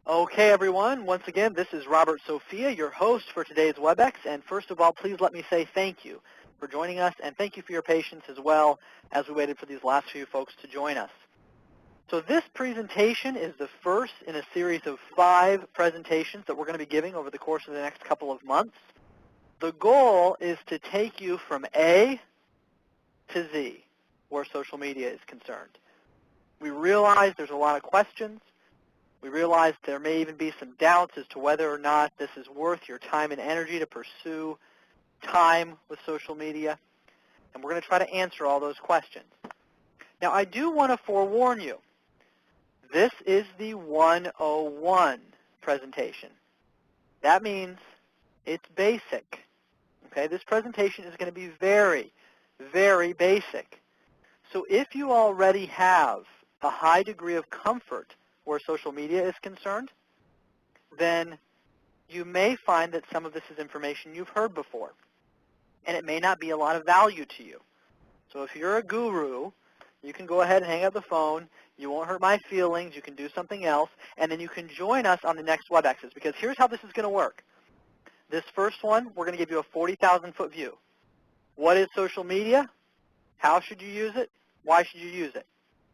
Okay, everyone. Once again, this is Robert Sophia, your host for today's WebEx. And first of all, please let me say thank you for joining us, and thank you for your patience as well as we waited for these last few folks to join us. So this presentation is the first in a series of 5 presentations that we're going to be giving over the course of the next couple of months. The goal is to take you from A to Z where social media is concerned. We realize there's a lot of questions. We realize there may even be some doubts as to whether or not this is worth your time and energy to pursue time with social media. And we're going to try to answer all those questions. Now, I do want to forewarn you. This is the 101 presentation. That means it's basic. Okay, this presentation is going to be very, very basic. So if you already have a high degree of comfort where social media is concerned, then you may find that some of this is information you've heard before, and it may not be a lot of value to you. So if you're a guru, you can go ahead and hang up the phone. You won't hurt my feelings. You can do something else, and then you can join us on the next WebExes, because here's how this is going to work. This first one, we're going to give you a 40,000-foot view. What is social media? How should you use it? Why should you use it?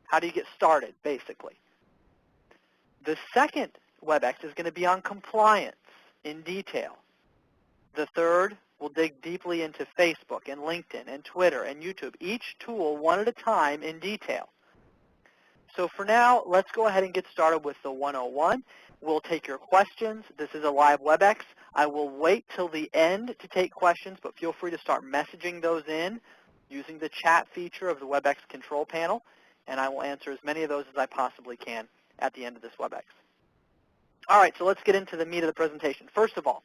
How do you get started, basically? The second WebEx is going to be on compliance in detail. The third will dig deeply into Facebook and LinkedIn and Twitter and YouTube, each tool one at a time in detail. So for now, let's go ahead and get started with the 101. We'll take your questions. This is a live WebEx. I will wait till the end to take questions, but feel free to start messaging those in using the chat feature of the WebEx control panel, and I will answer as many of those as I possibly can at the end of this WebEx. All right, so let's get into the meat of the presentation. First of all,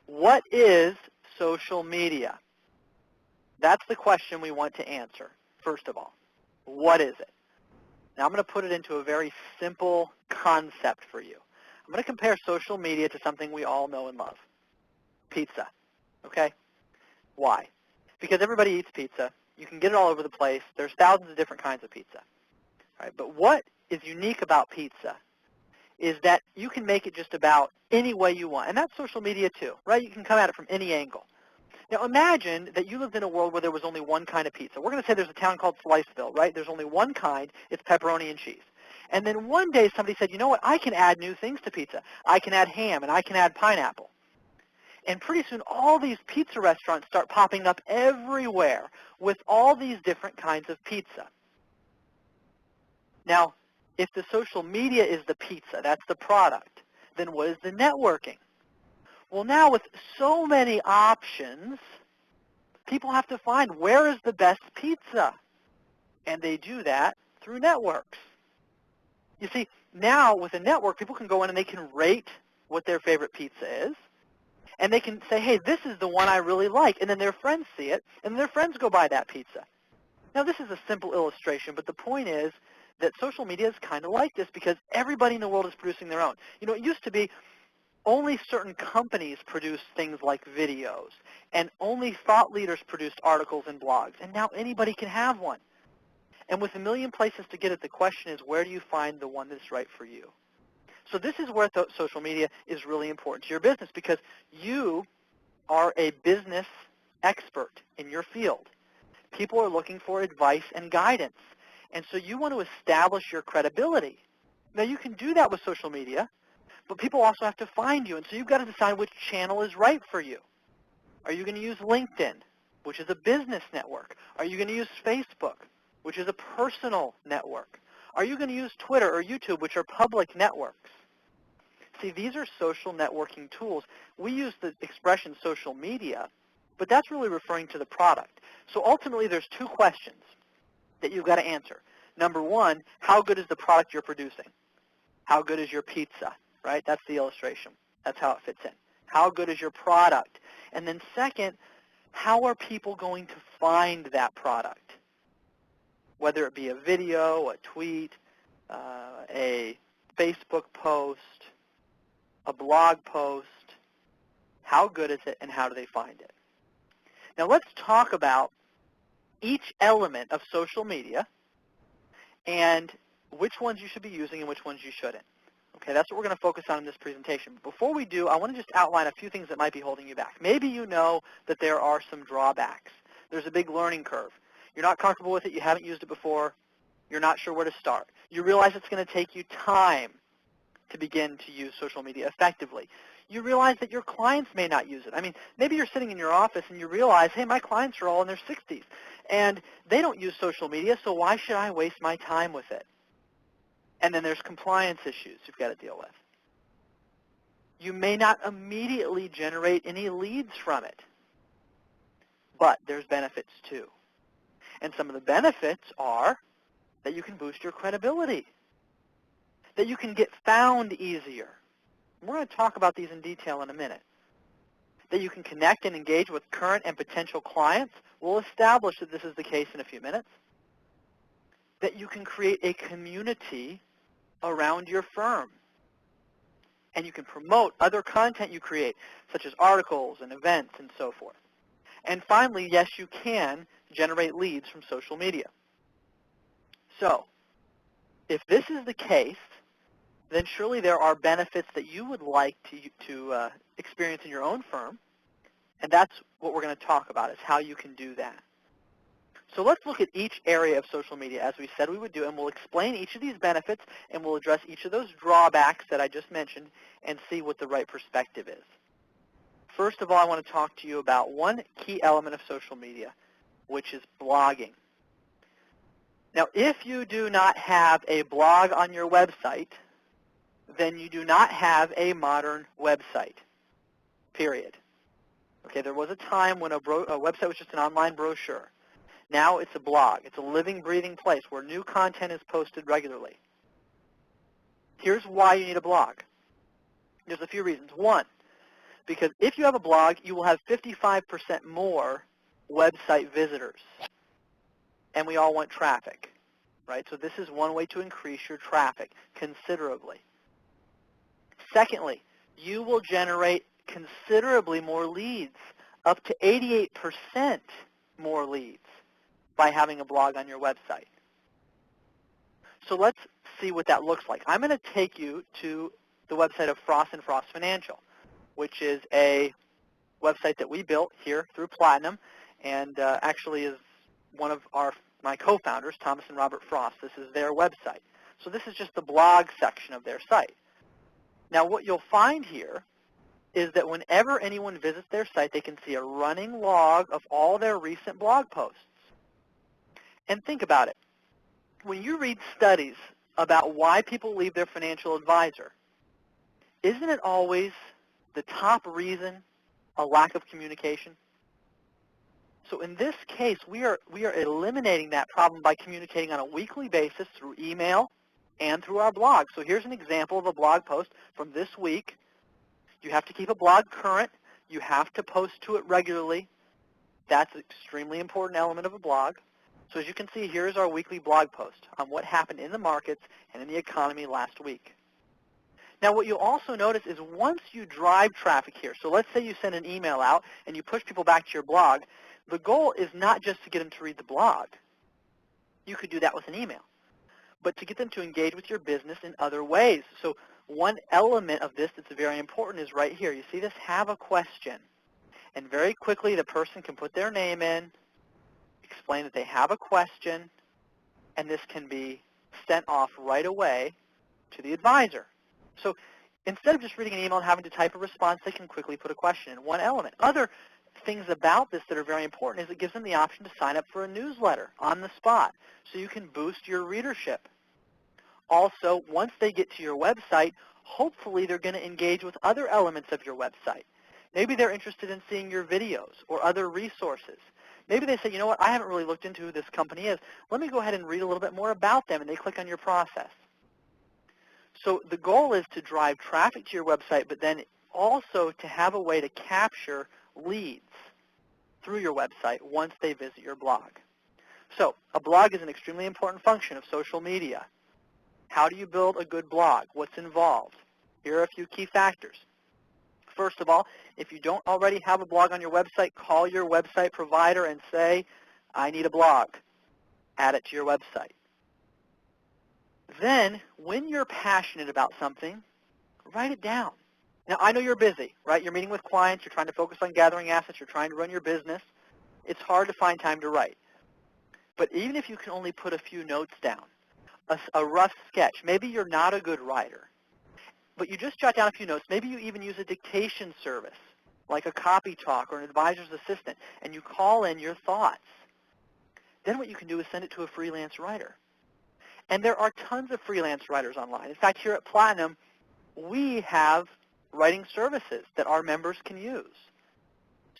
what is social media? That's the question we want to answer, first of all. What is it? Now, I'm going to put it into a very simple concept for you. I'm going to compare social media to something we all know and love, pizza, okay? Why? Because everybody eats pizza. You can get it all over the place. There's thousands of different kinds of pizza. All right, but what is unique about pizza is that you can make it just about any way you want. And that's social media too, right? You can come at it from any angle. Now imagine that you lived in a world where there was only one kind of pizza. We're going to say there's a town called Sliceville, right? There's only one kind. It's pepperoni and cheese. And then one day somebody said, you know what? I can add new things to pizza. I can add ham and I can add pineapple. And pretty soon all these pizza restaurants start popping up everywhere with all these different kinds of pizza. Now, if the social media is the pizza, that's the product, then what is the networking? Well, now with so many options, people have to find where is the best pizza. And they do that through networks. You see, now with a network, people can go in and they can rate what their favorite pizza is. And they can say, hey, this is the one I really like. And then their friends see it, and their friends go buy that pizza. Now, this is a simple illustration, but the point is that social media is kind of like this because everybody in the world is producing their own. You know, it used to be only certain companies produced things like videos, and only thought leaders produced articles and blogs, and now anybody can have one. And with a million places to get it, the question is, where do you find the one that's right for you? So this is where social media is really important to your business because you are a business expert in your field. People are looking for advice and guidance. And so you want to establish your credibility. Now, you can do that with social media, but people also have to find you. And so you've got to decide which channel is right for you. Are you going to use LinkedIn, which is a business network? Are you going to use Facebook, which is a personal network? Are you going to use Twitter or YouTube, which are public networks? See, these are social networking tools. We use the expression social media, but that's really referring to the product. So ultimately, there's 2 questions that you've got to answer. Number 1, how good is the product you're producing? How good is your pizza, right? That's the illustration. That's how it fits in. How good is your product? And then second, how are people going to find that product? Whether it be a video, a tweet, a Facebook post, a blog post, how good is it and how do they find it? Now let's talk about each element of social media and which ones you should be using and which ones you shouldn't. Okay, that's what we're going to focus on in this presentation. Before we do, I want to just outline a few things that might be holding you back. Maybe you know that there are some drawbacks. There's a big learning curve. You're not comfortable with it. You haven't used it before. You're not sure where to start. You realize it's going to take you time to begin to use social media effectively. You realize that your clients may not use it. I mean, maybe you're sitting in your office and you realize, hey, my clients are all in their 60s, and they don't use social media, so why should I waste my time with it? And then there's compliance issues you've got to deal with. You may not immediately generate any leads from it, but there's benefits too. And some of the benefits are that you can boost your credibility, that you can get found easier. We're going to talk about these in detail in a minute. That you can connect and engage with current and potential clients. We'll establish that this is the case in a few minutes. That you can create a community around your firm. And you can promote other content you create, such as articles and events and so forth. And finally, yes, you can generate leads from social media. So, if this is the case, then surely there are benefits that you would like to experience in your own firm, and that's what we're going to talk about, is how you can do that. So let's look at each area of social media, as we said we would do, and we'll explain each of these benefits, and we'll address each of those drawbacks that I just mentioned and see what the right perspective is. First of all, I want to talk to you about one key element of social media, which is blogging. Now, if you do not have a blog on your website, then you do not have a modern website, period. Okay, there was a time when a website was just an online brochure. Now it's a blog. It's a living, breathing place where new content is posted regularly. Here's why you need a blog. There's a few reasons. One, because if you have a blog, you will have 55% more website visitors. And we all want traffic, right? So this is one way to increase your traffic considerably. Secondly, you will generate considerably more leads, up to 88% more leads by having a blog on your website. So let's see what that looks like. I'm going to take you to the website of Frost & Frost Financial, which is a website that we built here through Platinum, and actually is one of my co-founders, Thomas and Robert Frost. This is their website. So this is just the blog section of their site. Now what you'll find here is that whenever anyone visits their site, they can see a running log of all their recent blog posts. And think about it. When you read studies about why people leave their financial advisor, isn't it always the top reason a lack of communication? So in this case, we are eliminating that problem by communicating on a weekly basis through email and through our blog. So here's an example of a blog post from this week. You have to keep a blog current. You have to post to it regularly. That's an extremely important element of a blog. So as you can see, here's our weekly blog post on what happened in the markets and in the economy last week. Now what you'll also notice is once you drive traffic here, so let's say you send an email out and you push people back to your blog, the goal is not just to get them to read the blog. You could do that with an email, but to get them to engage with your business in other ways. So one element of this that's very important is right here. You see this, have a question. And very quickly the person can put their name in, explain that they have a question, and this can be sent off right away to the advisor. So instead of just reading an email and having to type a response, they can quickly put a question in. One element. Other things about this that are very important is it gives them the option to sign up for a newsletter on the spot, so you can boost your readership. Also, once they get to your website, hopefully they're going to engage with other elements of your website. Maybe they're interested in seeing your videos or other resources. Maybe they say, you know what, I haven't really looked into who this company is. Let me go ahead and read a little bit more about them, and they click on your process. So the goal is to drive traffic to your website, but then also to have a way to capture leads through your website once they visit your blog. So a blog is an extremely important function of social media. How do you build a good blog? What's involved? Here are a few key factors. First of all, if you don't already have a blog on your website, call your website provider and say, I need a blog. Add it to your website. Then, when you're passionate about something, write it down. Now, I know you're busy, right? You're meeting with clients. You're trying to focus on gathering assets. You're trying to run your business. It's hard to find time to write. But even if you can only put a few notes down, a rough sketch, maybe you're not a good writer, but you just jot down a few notes. Maybe you even use a dictation service, like a Copy Talk or an advisor's assistant, and you call in your thoughts. Then what you can do is send it to a freelance writer. And there are tons of freelance writers online. In fact, here at Platinum, we have writing services that our members can use.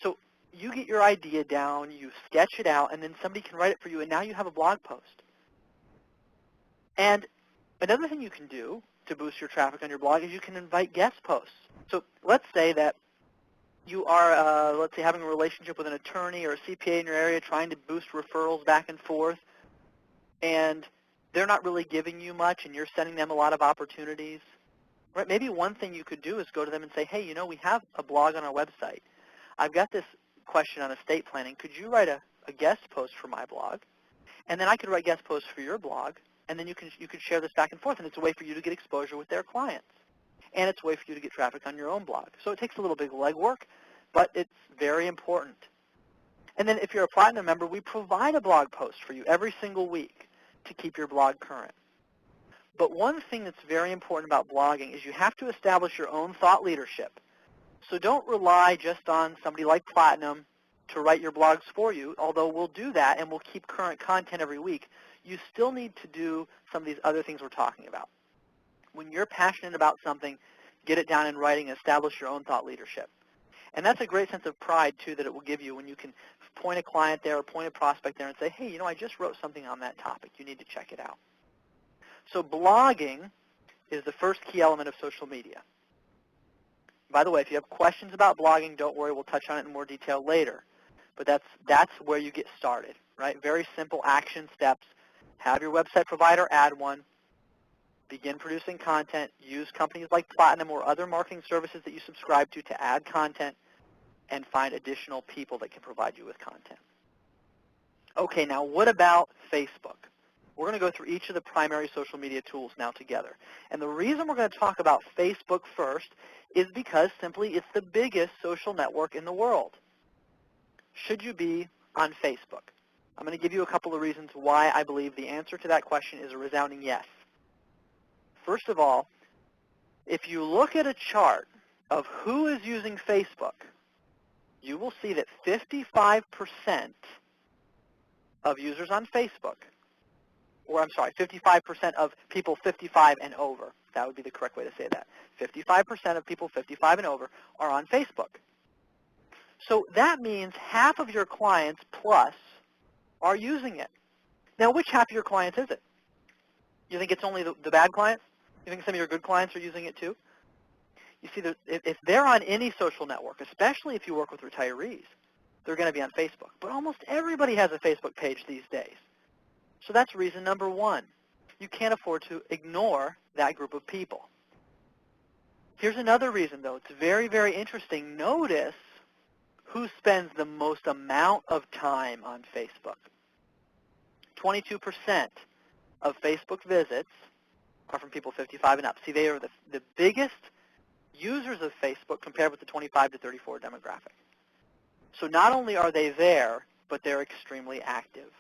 So you get your idea down, you sketch it out, and then somebody can write it for you, and now you have a blog post. And another thing you can do to boost your traffic on your blog is you can invite guest posts. So let's say that you are, let's say, having a relationship with an attorney or a CPA in your area trying to boost referrals back and forth, and they're not really giving you much, and you're sending them a lot of opportunities. Right? Maybe one thing you could do is go to them and say, hey, you know, we have a blog on our website. I've got this question on estate planning. Could you write a guest post for my blog? And then I could write guest posts for your blog, and then you could share this back and forth, and it's a way for you to get exposure with their clients. And it's a way for you to get traffic on your own blog. So it takes a little bit of legwork, but it's very important. And then if you're a Platinum member, we provide a blog post for you every single week to keep your blog current. But one thing that's very important about blogging is you have to establish your own thought leadership. So don't rely just on somebody like Platinum to write your blogs for you, although we'll do that and we'll keep current content every week. You still need to do some of these other things we're talking about. When you're passionate about something, get it down in writing and establish your own thought leadership. And that's a great sense of pride, too, that it will give you when you can point a client there or point a prospect there and say, hey, you know, I just wrote something on that topic. You need to check it out. So blogging is the first key element of social media. By the way, if you have questions about blogging, don't worry. We'll touch on it in more detail later. But that's where you get started, right? Very simple action steps. Have your website provider add one. Begin producing content. Use companies like Platinum or other marketing services that you subscribe to add content, and find additional people that can provide you with content. Okay, now what about Facebook? We're going to go through each of the primary social media tools now together. And the reason we're going to talk about Facebook first is because simply it's the biggest social network in the world. Should you be on Facebook? I'm going to give you a couple of reasons why I believe the answer to that question is a resounding yes. First of all, if you look at a chart of who is using Facebook, you will see that 55% of users on Facebook, or I'm sorry, 55% of people 55 and over, that would be the correct way to say that. 55% of people 55 and over are on Facebook. So that means half of your clients plus are using it. Now, which half of your clients is it? You think it's only the bad clients? You think some of your good clients are using it too? You see, if they're on any social network, especially if you work with retirees, they're going to be on Facebook. But almost everybody has a Facebook page these days. So that's reason number one. You can't afford to ignore that group of people. Here's another reason, though. It's very, very interesting. Notice who spends the most amount of time on Facebook. 22% of Facebook visits are from people 55 and up. See, they are the biggest users of Facebook compared with the 25 to 34 demographic. So not only are they there, but they're extremely active.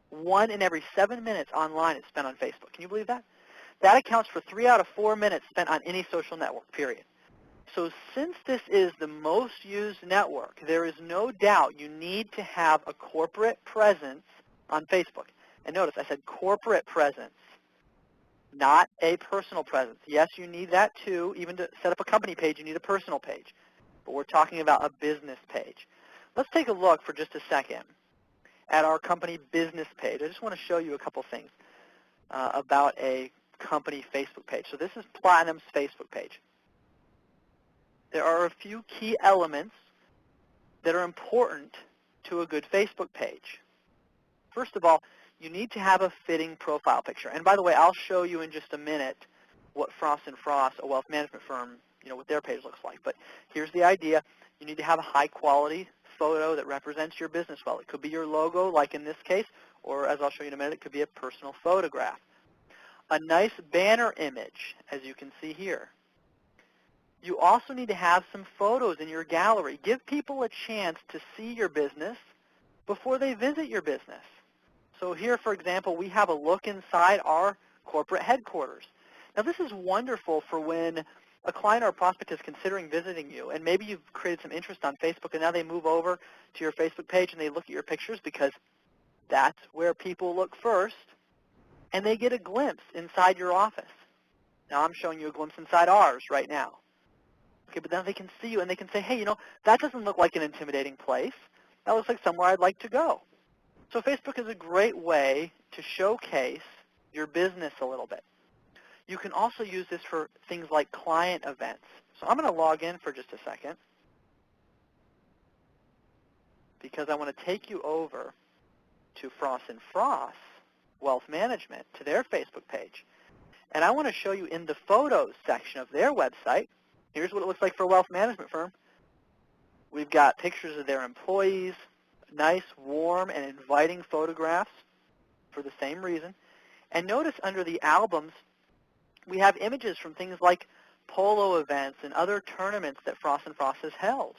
1 in every 7 minutes online is spent on Facebook. Can you believe that? That accounts for 3 out of 4 minutes spent on any social network, period. So since this is the most used network, there is no doubt you need to have a corporate presence on Facebook. And notice I said corporate presence, not a personal presence. Yes, you need that too. Even to set up a company page, you need a personal page. But we're talking about a business page. Let's take a look for just a second at our company business page. I just want to show you a couple things about a company Facebook page. So this is Platinum's Facebook page. There are a few key elements that are important to a good Facebook page. First of all, you need to have a fitting profile picture. And by the way, I'll show you in just a minute what Frost & Frost, a wealth management firm, what their page looks like. But here's the idea. You need to have a high-quality photo that represents your business well. It could be your logo, like in this case, or as I'll show you in a minute, it could be a personal photograph. a nice banner image, as you can see here. You also need to have some photos in your gallery. Give people a chance to see your business before they visit your business. So here, for example, we have a look inside our corporate headquarters. Now, this is wonderful for when a client or a prospect is considering visiting you, and maybe you've created some interest on Facebook, and now they move over to your Facebook page and they look at your pictures because that's where people look first, and they get a glimpse inside your office. Now, I'm showing you a glimpse inside ours right now. Okay, but then they can see you and they can say, hey, that doesn't look like an intimidating place. That looks like somewhere I'd like to go. So Facebook is a great way to showcase your business a little bit. You can also use this for things like client events. So I'm going to log in for just a second because I want to take you over to Frost & Frost Wealth Management, to their Facebook page. And I want to show you in the photos section of their website. Here's what it looks like for a wealth management firm. We've got pictures of their employees, nice, warm, and inviting photographs for the same reason. And notice under the albums, we have images from things like polo events and other tournaments that Frost & Frost has held.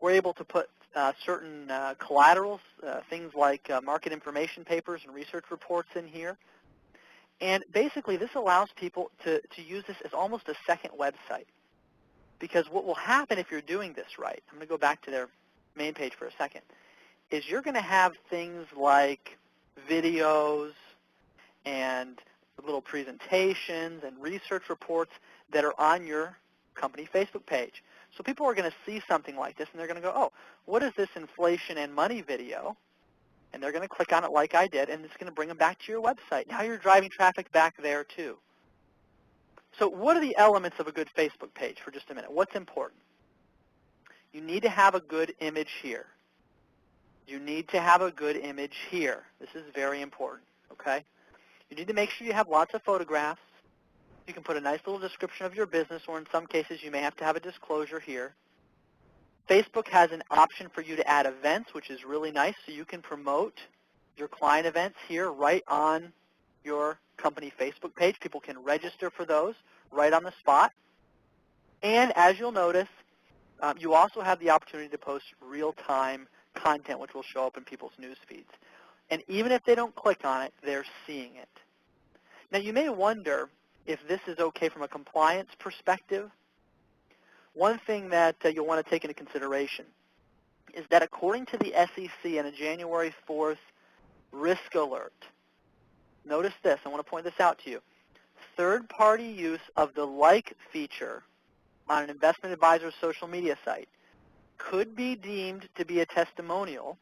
We're able to put certain collaterals, things like market information papers and research reports in here. And basically, this allows people to use this as almost a second website. Because what will happen if you're doing this right, I'm going to go back to their main page for a second, is you're going to have things like videos and little presentations and research reports that are on your company Facebook page. So people are going to see something like this, and they're going to go, oh, what is this inflation and money video? And they're going to click on it like I did, and it's going to bring them back to your website. Now you're driving traffic back there too. So what are the elements of a good Facebook page for just a minute? What's important? You need to have a good image here. You need to have a good image here. This is very important, okay? You need to make sure you have lots of photographs. You can put a nice little description of your business, or in some cases you may have to have a disclosure here. Facebook has an option for you to add events, which is really nice, so you can promote your client events here right on your company Facebook page. People can register for those right on the spot. And as you'll notice, you also have the opportunity to post real-time content, which will show up in people's news feeds. And even if they don't click on it, they're seeing it. Now, you may wonder if this is okay from a compliance perspective. One thing that you'll want to take into consideration is that according to the SEC in a January 4th risk alert, notice this, I want to point this out to you. Third-party use of the like feature on an investment advisor's social media site could be deemed to be a testimonial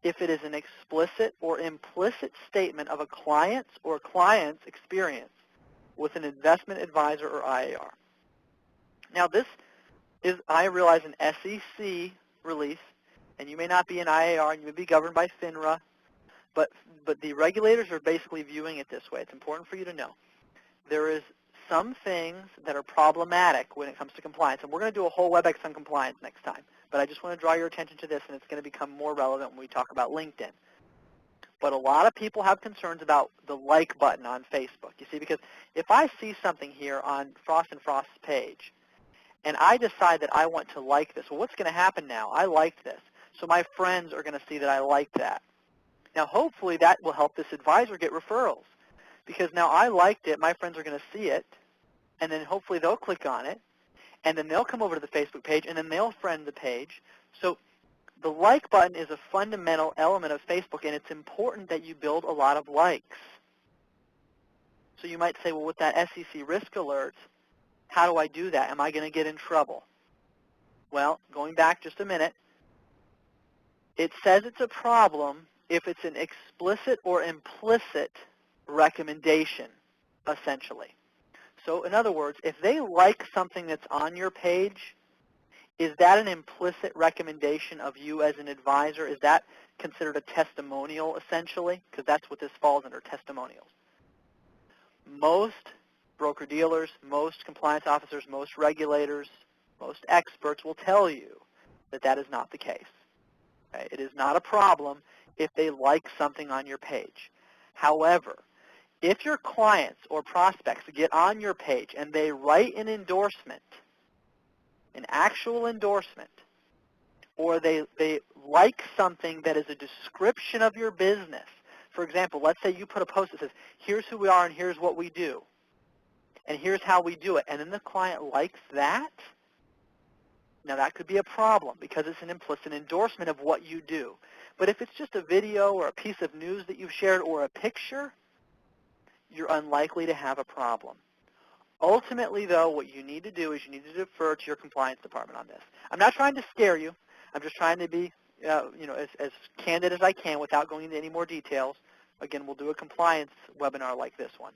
if it is an explicit or implicit statement of a client's or client's experience with an investment advisor or IAR. Now this is, I realize, an SEC release, and you may not be an IAR, and you may be governed by FINRA, but the regulators are basically viewing it this way. It's important for you to know. There is some things that are problematic when it comes to compliance, and we're going to do a whole WebEx on compliance next time, but I just want to draw your attention to this, and it's going to become more relevant when we talk about LinkedIn. But a lot of people have concerns about the like button on Facebook. You see, because if I see something here on Frost & Frost's page, and I decide that I want to like this, well, what's going to happen now? I liked this, so my friends are going to see that I liked that. Now, hopefully that will help this advisor get referrals, because now I liked it, my friends are going to see it, and then hopefully they'll click on it, and then they'll come over to the Facebook page, and then they'll friend the page. So the like button is a fundamental element of Facebook, and it's important that you build a lot of likes. So you might say, well, with that SEC risk alert, how do I do that? Am I going to get in trouble? Well, going back just a minute, it says it's a problem if it's an explicit or implicit recommendation, essentially. So in other words, if they like something that's on your page, is that an implicit recommendation of you as an advisor? Is that considered a testimonial, essentially? Because that's what this falls under, testimonials. Most broker-dealers, most compliance officers, most regulators, most experts will tell you that that is not the case. Okay? It is not a problem if they like something on your page. However, If your clients or prospects get on your page and they write an endorsement, an actual endorsement, or they like something that is a description of your business. For example, let's say you put a post that says, here's who we are and here's what we do, and here's how we do it, and then the client likes that. Now that could be a problem because it's an implicit endorsement of what you do. But if it's just a video or a piece of news that you've shared or a picture, you're unlikely to have a problem. Ultimately, though, what you need to do is you need to defer to your compliance department on this. I'm not trying to scare you. I'm just trying to be as candid as I can without going into any more details. Again, we'll do a compliance webinar like this one.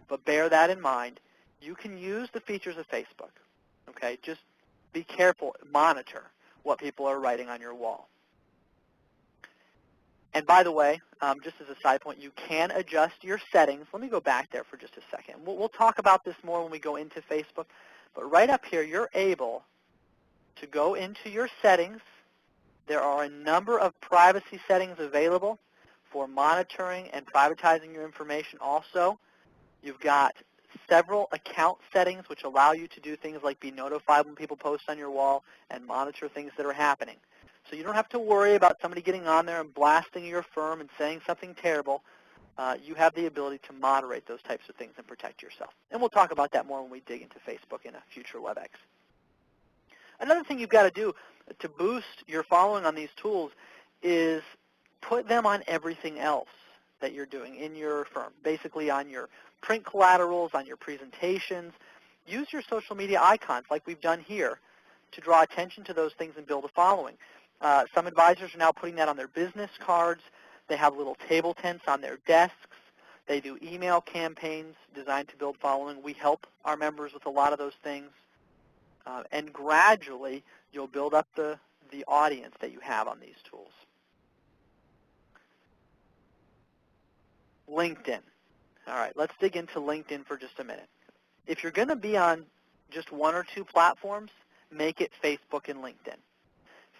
But bear that in mind. You can use the features of Facebook. Okay, just be careful, monitor what people are writing on your wall. And by the way, just as a side point, you can adjust your settings. Let me go back there for just a second. We'll talk about this more when we go into Facebook. But right up here, you're able to go into your settings. There are a number of privacy settings available for monitoring and privatizing your information also. You've got several account settings which allow you to do things like be notified when people post on your wall and monitor things that are happening. So you don't have to worry about somebody getting on there and blasting your firm and saying something terrible. You have the ability to moderate those types of things and protect yourself. And we'll talk about that more when we dig into Facebook in a future WebEx. Another thing you've got to do to boost your following on these tools is put them on everything else that you're doing in your firm, basically on your print collaterals, on your presentations. Use your social media icons like we've done here to draw attention to those things and build a following. Some advisors are now putting that on their business cards. They have little table tents on their desks. They do email campaigns designed to build following. We help our members with a lot of those things. And gradually, you'll build up the audience that you have on these tools. LinkedIn. All right, let's dig into LinkedIn for just a minute. If you're going to be on just one or two platforms, make it Facebook and LinkedIn.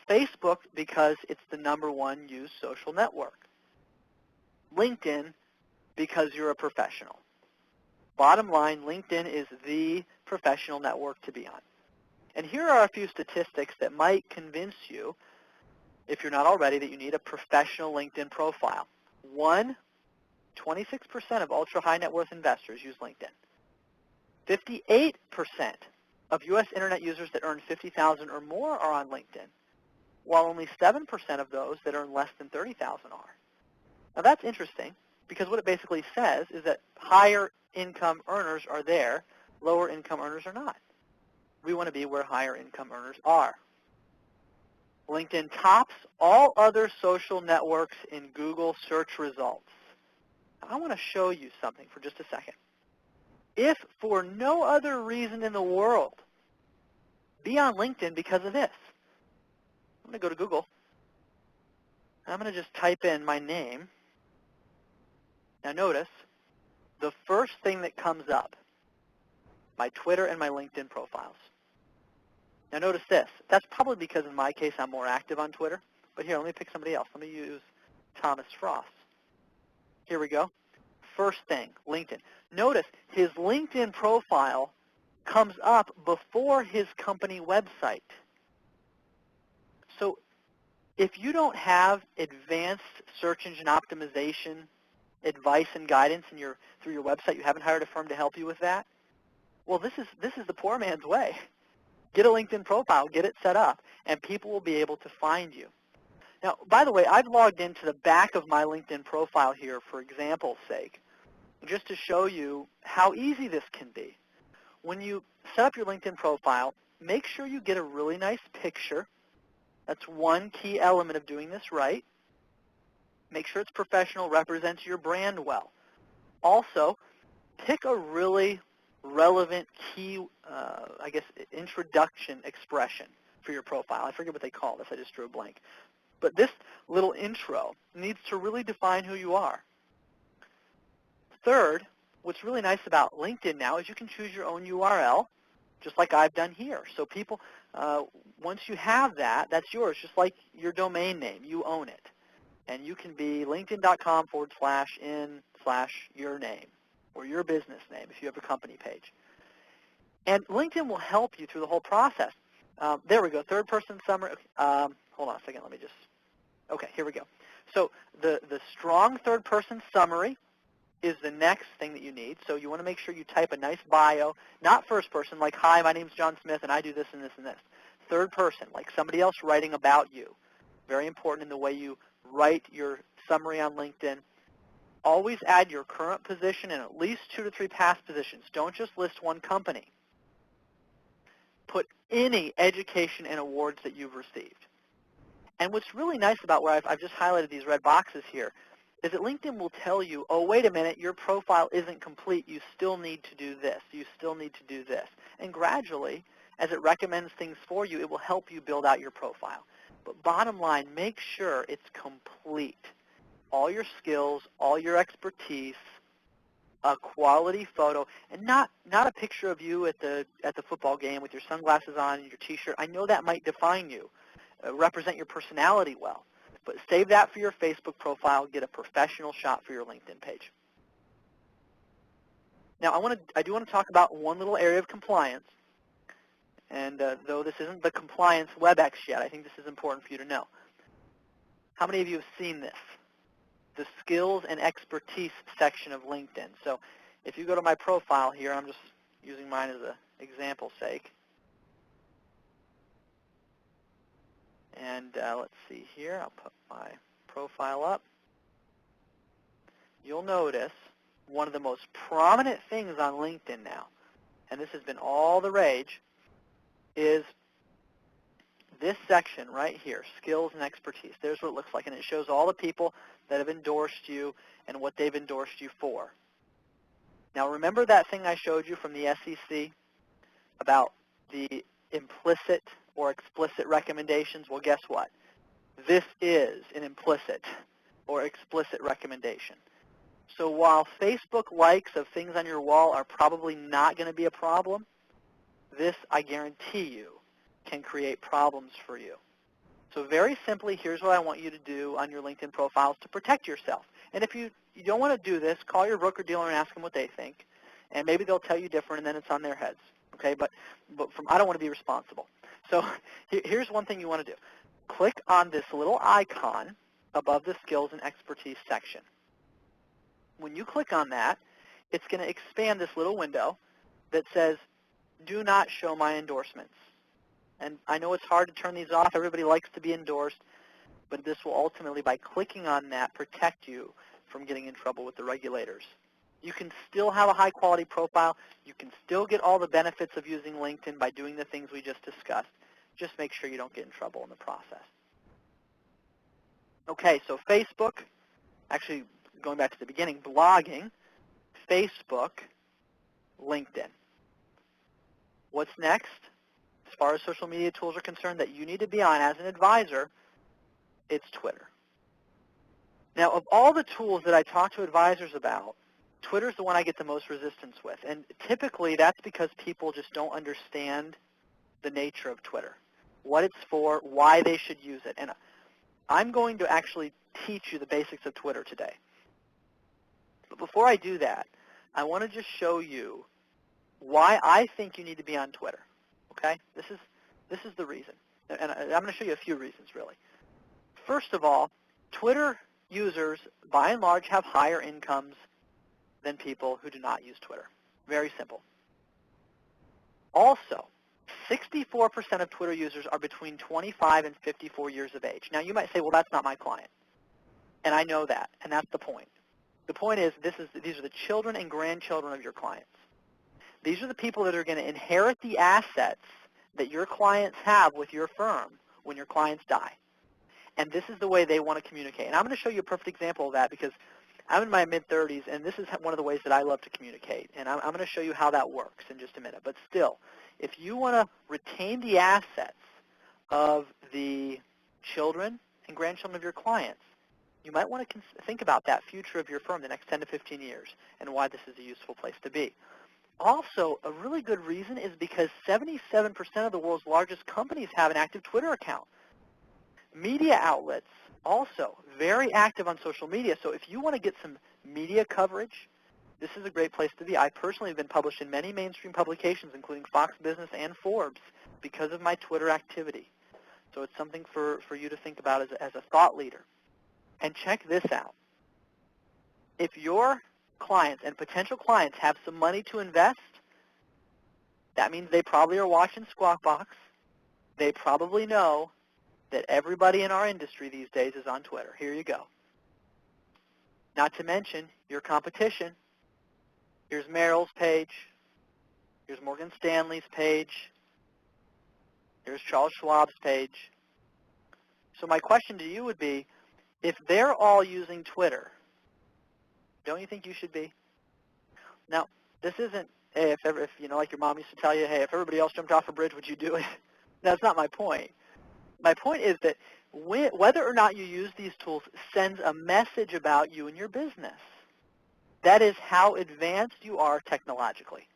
Facebook because it's the #1 used social network. LinkedIn because you're a professional. Bottom line, LinkedIn is the professional network to be on. And here are a few statistics that might convince you, if you're not already, that you need a professional LinkedIn profile. 26% of ultra-high net worth investors use LinkedIn. 58% of U.S. Internet users that earn $50,000 or more are on LinkedIn, while only 7% of those that earn less than $30,000 are. Now that's interesting because what it basically says is that higher income earners are there, lower income earners are not. We want to be where higher income earners are. LinkedIn tops all other social networks in Google search results. I want to show you something for just a second. If for no other reason in the world, be on LinkedIn because of this. I'm going to go to Google. I'm going to just type in my name. Now notice, the first thing that comes up, my Twitter and my LinkedIn profiles. Now notice this. That's probably because in my case I'm more active on Twitter. But here, let me pick somebody else. Let me use Thomas Frost. Here we go. First thing, LinkedIn. Notice his LinkedIn profile comes up before his company website. So if you don't have advanced search engine optimization advice and guidance through your website, you haven't hired a firm to help you with that, well, this is the poor man's way. Get a LinkedIn profile, get it set up, and people will be able to find you. Now, by the way, I've logged into the back of my LinkedIn profile here for example's sake, just to show you how easy this can be. When you set up your LinkedIn profile, make sure you get a really nice picture. That's one key element of doing this right. Make sure it's professional, represents your brand well. Also, pick a really relevant key, introduction expression for your profile. I forget what they call this. I just drew a blank. But this little intro needs to really define who you are. Third, what's really nice about LinkedIn now is you can choose your own URL, just like I've done here. So people, once you have that, that's yours, just like your domain name. You own it. And you can be linkedin.com/in/your name. or your business name if you have a company page. And LinkedIn will help you through the whole process. There we go, third-person summary. Hold on a second, let me just, okay, here we go. So the strong third-person summary is the next thing that you need. So you want to make sure you type a nice bio, not first person, like, hi, my name's John Smith, and I do this and this and this. Third person, like somebody else writing about you. Very important in the way you write your summary on LinkedIn. Always add your current position and at least 2 to 3 past positions. Don't just list one company. Put any education and awards that you've received. And what's really nice about where I've just highlighted these red boxes here is that LinkedIn will tell you, oh, wait a minute, your profile isn't complete. You still need to do this. You still need to do this. And gradually, as it recommends things for you, it will help you build out your profile. But bottom line, make sure it's complete. All your skills, all your expertise, a quality photo, and not a picture of you at the football game with your sunglasses on and your T-shirt. I know that might define you, represent your personality well. But save that for your Facebook profile. Get a professional shot for your LinkedIn page. Now, I do want to talk about one little area of compliance. And though this isn't the compliance WebEx yet, I think this is important for you to know. How many of you have seen this? The skills and expertise section of LinkedIn. So if you go to my profile here, I'm just using mine as an example's sake. And let's see here. I'll put my profile up. You'll notice one of the most prominent things on LinkedIn now, and this has been all the rage, is this section right here, skills and expertise. There's what it looks like, and it shows all the people that have endorsed you and what they've endorsed you for. Now remember that thing I showed you from the SEC about the implicit or explicit recommendations? Well, guess what? This is an implicit or explicit recommendation. So while Facebook likes of things on your wall are probably not going to be a problem, this, I guarantee you, can create problems for you. So very simply, here's what I want you to do on your LinkedIn profiles to protect yourself. And if you don't want to do this, call your broker-dealer and ask them what they think. And maybe they'll tell you different, and then it's on their heads. Okay, but I don't want to be responsible. So here's one thing you want to do. Click on this little icon above the skills and expertise section. When you click on that, it's going to expand this little window that says, do not show my endorsements. And I know it's hard to turn these off. Everybody likes to be endorsed. But this will ultimately, by clicking on that, protect you from getting in trouble with the regulators. You can still have a high-quality profile. You can still get all the benefits of using LinkedIn by doing the things we just discussed. Just make sure you don't get in trouble in the process. Okay, so Facebook, actually going back to the beginning, blogging, Facebook, LinkedIn. What's next? As far as social media tools are concerned that you need to be on as an advisor, it's Twitter. Now, of all the tools that I talk to advisors about, Twitter's the one I get the most resistance with. And typically, that's because people just don't understand the nature of Twitter, what it's for, why they should use it. And I'm going to actually teach you the basics of Twitter today. But before I do that, I want to just show you why I think you need to be on Twitter. Okay? This is the reason. And I'm going to show you a few reasons, really. First of all, Twitter users, by and large, have higher incomes than people who do not use Twitter. Very simple. Also, 64% of Twitter users are between 25 and 54 years of age. Now, you might say, well, that's not my client. And I know that, and that's the point. The point is, these are the children and grandchildren of your clients. These are the people that are going to inherit the assets that your clients have with your firm when your clients die. And this is the way they want to communicate. And I'm going to show you a perfect example of that because I'm in my mid-30s, and this is one of the ways that I love to communicate. And I'm going to show you how that works in just a minute. But still, if you want to retain the assets of the children and grandchildren of your clients, you might want to think about that future of your firm the next 10 to 15 years and why this is a useful place to be. Also, a really good reason is because 77% of the world's largest companies have an active Twitter account. Media outlets also very active on social media. So if you want to get some media coverage, this is a great place to be. I personally have been published in many mainstream publications, including Fox Business and Forbes, because of my Twitter activity. So it's something for you to think about as a thought leader. And check this out. If your clients and potential clients have some money to invest, that means they probably are watching Squawk Box. They probably know that everybody in our industry these days is on Twitter. Here you go. Not to mention your competition. Here's Merrill's page. Here's Morgan Stanley's page. Here's Charles Schwab's page. So my question to you would be, if they're all using Twitter, don't you think you should be? Now, this isn't, hey, if you know, like your mom used to tell you, hey, if everybody else jumped off a bridge, would you do it? That's not my point. My point is that whether or not you use these tools sends a message about you and your business. That is how advanced you are technologically.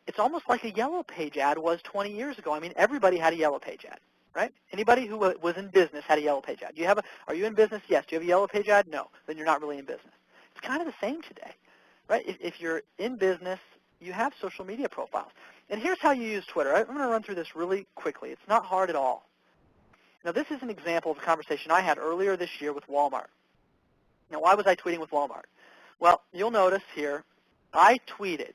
It's almost like a Yellow Page ad was 20 years ago. I mean, everybody had a Yellow Page ad, right? Anybody who was in business had a Yellow Page ad. Are you in business? Yes. Do you have a Yellow Page ad? No. Then you're not really in business. It's kind of the same today, right? If you're in business, you have social media profiles. And here's how you use Twitter. I'm going to run through this really quickly. It's not hard at all. Now, this is an example of a conversation I had earlier this year with Walmart. Now, why was I tweeting with Walmart? Well, you'll notice here, I tweeted,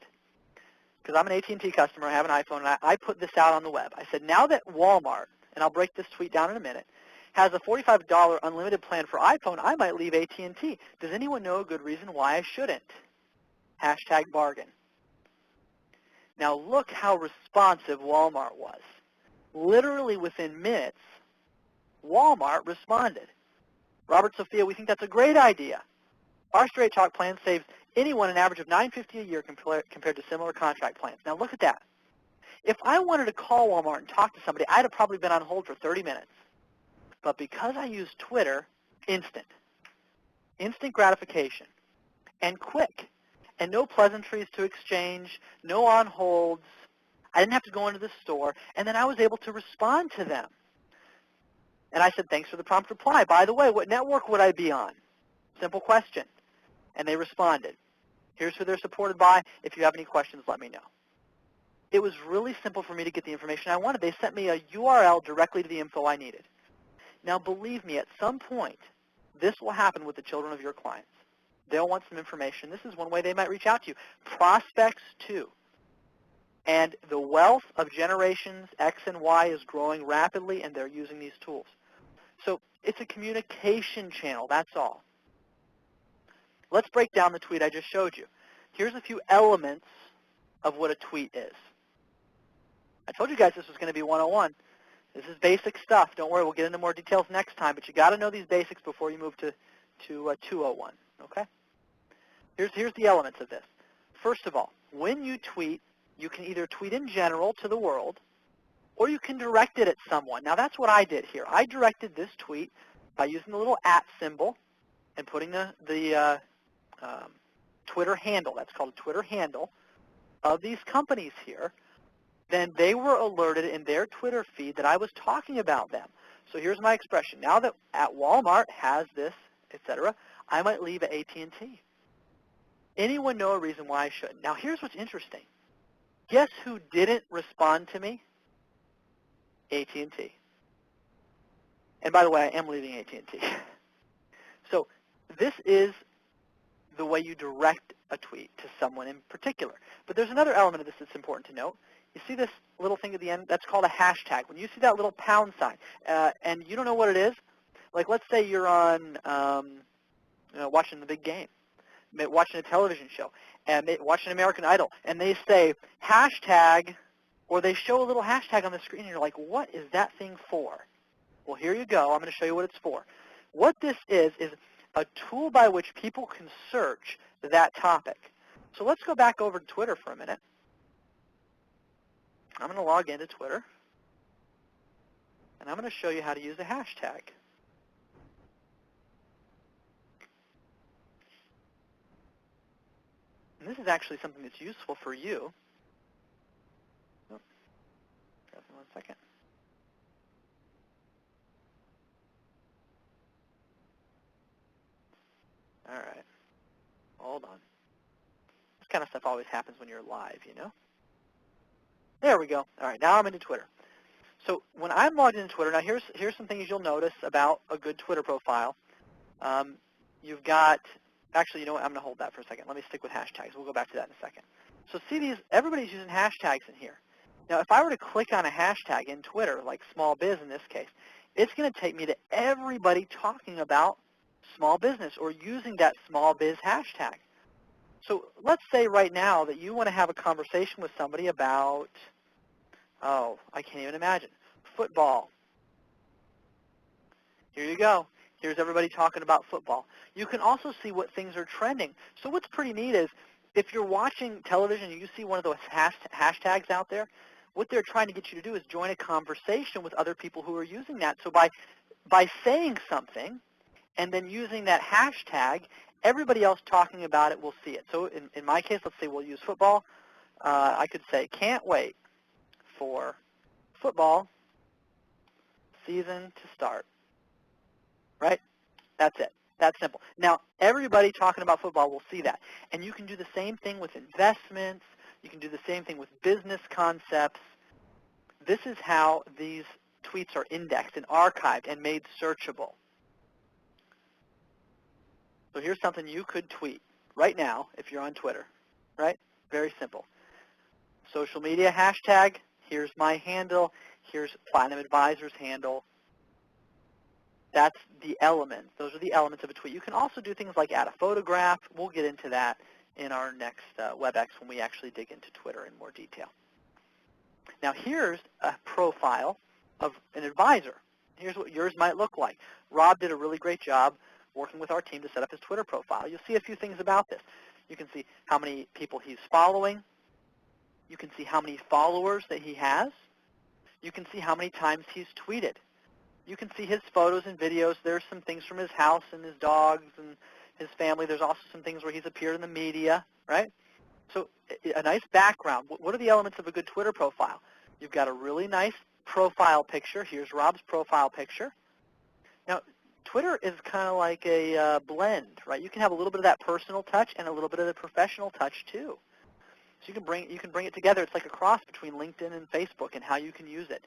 because I'm an AT&T customer, I have an iPhone, and I put this out on the web. I said, now that Walmart, and I'll break this tweet down in a minute, has a $45 unlimited plan for iPhone, I might leave AT&T. Does anyone know a good reason why I shouldn't? Hashtag bargain. Now, look how responsive Walmart was. Literally within minutes, Walmart responded. Robert, Sophia, we think that's a great idea. Our Straight Talk plan saves anyone an average of $9.50 a year compared to similar contract plans. Now look at that. If I wanted to call Walmart and talk to somebody, I'd have probably been on hold for 30 minutes. But because I use Twitter, instant gratification, and quick, and no pleasantries to exchange, no on holds. I didn't have to go into the store, and then I was able to respond to them. And I said, thanks for the prompt reply. By the way, what network would I be on? Simple question. And they responded. Here's who they're supported by. If you have any questions, let me know. It was really simple for me to get the information I wanted. They sent me a URL directly to the info I needed. Now, believe me, at some point, this will happen with the children of your clients. They'll want some information. This is one way they might reach out to you. Prospects, too. And the wealth of generations X and Y is growing rapidly, and they're using these tools. So it's a communication channel, that's all. Let's break down the tweet I just showed you. Here's a few elements of what a tweet is. I told you guys this was going to be 101. This is basic stuff. Don't worry, we'll get into more details next time, but you got to know these basics before you move to 201, okay? Here's the elements of this. First of all, when you tweet, you can either tweet in general to the world, or you can direct it at someone. Now, that's what I did here. I directed this tweet by using the little @ symbol and putting the Twitter handle, that's called a Twitter handle, of these companies here. Then they were alerted in their Twitter feed that I was talking about them. So here's my expression. Now that at Walmart has this, etc., I might leave at AT&T. Anyone know a reason why I shouldn't? Now, here's what's interesting. Guess who didn't respond to me? AT&T. And by the way, I am leaving AT&T. So this is the way you direct a tweet to someone in particular. But there's another element of this that's important to note. You see this little thing at the end? That's called a hashtag. When you see that little pound sign, and you don't know what it is, like let's say you're on watching the big game, watching a television show, and watching American Idol, and they say hashtag, or they show a little hashtag on the screen, and you're like, what is that thing for? Well, here you go. I'm going to show you what it's for. What this is a tool by which people can search that topic. So let's go back over to Twitter for a minute. I'm going to log into Twitter, and I'm going to show you how to use a hashtag. And this is actually something that's useful for you. Oh, grab me 1 second. All right. Hold on. kind of stuff always happens when you're live, you know. There we go. All right, now I'm into Twitter. So when I'm logged into Twitter, now here's some things you'll notice about a good Twitter profile. You've got, actually, you know what, I'm going to hold that for a second. Let me stick with hashtags. We'll go back to that in a second. So see these, everybody's using hashtags in here. Now if I were to click on a hashtag in Twitter, like small biz in this case, it's going to take me to everybody talking about small business or using that small biz hashtag. So let's say right now that you want to have a conversation with somebody about, oh, I can't even imagine, football. Here you go. Here's everybody talking about football. You can also see what things are trending. So what's pretty neat is if you're watching television and you see one of those hashtags out there, what they're trying to get you to do is join a conversation with other people who are using that. So by saying something and then using that hashtag, everybody else talking about it will see it. So in my case, let's say we'll use football. I could say, can't wait for football season to start. Right? That's it. That's simple. Now, everybody talking about football will see that. And you can do the same thing with investments. You can do the same thing with business concepts. This is how these tweets are indexed and archived and made searchable. So here's something you could tweet right now if you're on Twitter. Right? Very simple. Social media hashtag. Here's my handle. Here's Platinum Advisor's handle. That's the elements. Those are the elements of a tweet. You can also do things like add a photograph. We'll get into that in our next WebEx when we actually dig into Twitter in more detail. Now here's a profile of an advisor. Here's what yours might look like. Rob did a really great job working with our team to set up his Twitter profile. You'll see a few things about this. You can see how many people he's following. You can see how many followers that he has. You can see how many times he's tweeted. You can see his photos and videos. There's some things from his house and his dogs and his family. There's also some things where he's appeared in the media, right? So a nice background. What are the elements of a good Twitter profile? You've got a really nice profile picture. Here's Rob's profile picture. Now, Twitter is kind of like a blend, right? You can have a little bit of that personal touch and a little bit of the professional touch too. So you can bring it together. It's like a cross between LinkedIn and Facebook and how you can use it.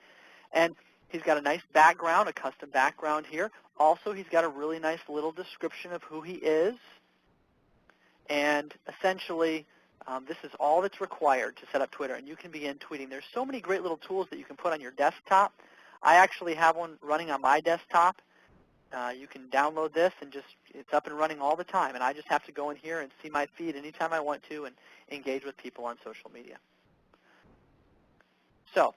And he's got a nice background, a custom background here. Also, he's got a really nice little description of who he is. And essentially, this is all that's required to set up Twitter, and you can begin tweeting. There's so many great little tools that you can put on your desktop. I actually have one running on my desktop. You can download this, and it's up and running all the time. And I just have to go in here and see my feed anytime I want to and engage with people on social media. So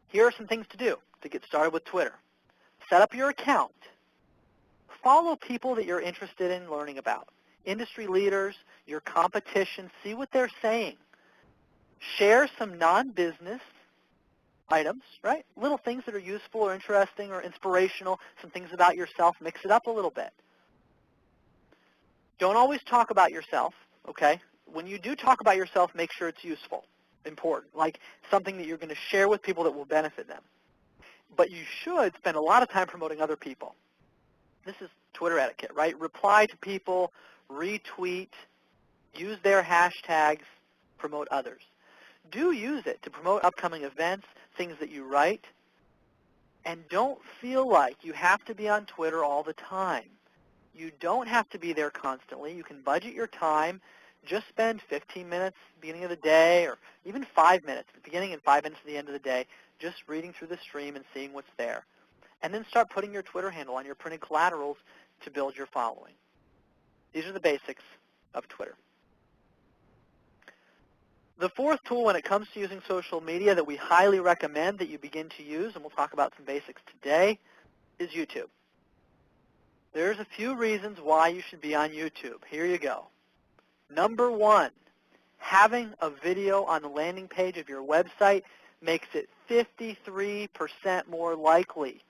here are some things to do to get started with Twitter. Set up your account. Follow people that you're interested in learning about. Industry leaders, your competition, see what they're saying. Share some non-business items, right? Little things that are useful or interesting or inspirational, some things about yourself. Mix it up a little bit. Don't always talk about yourself, okay? When you do talk about yourself, make sure it's useful, important, like something that you're going to share with people that will benefit them. But you should spend a lot of time promoting other people. This is Twitter etiquette, right? Reply to people, retweet, use their hashtags, promote others. Do use it to promote upcoming events, things that you write, and don't feel like you have to be on Twitter all the time. You don't have to be there constantly. You can budget your time. Just spend 15 minutes at the beginning of the day or even 5 minutes at the beginning and 5 minutes at the end of the day just reading through the stream and seeing what's there. And then start putting your Twitter handle on your printed collaterals to build your following. These are the basics of Twitter. The fourth tool when it comes to using social media that we highly recommend that you begin to use, and we'll talk about some basics today, is YouTube. There's a few reasons why you should be on YouTube. Here you go. Number one, having a video on the landing page of your website makes it 53% more likely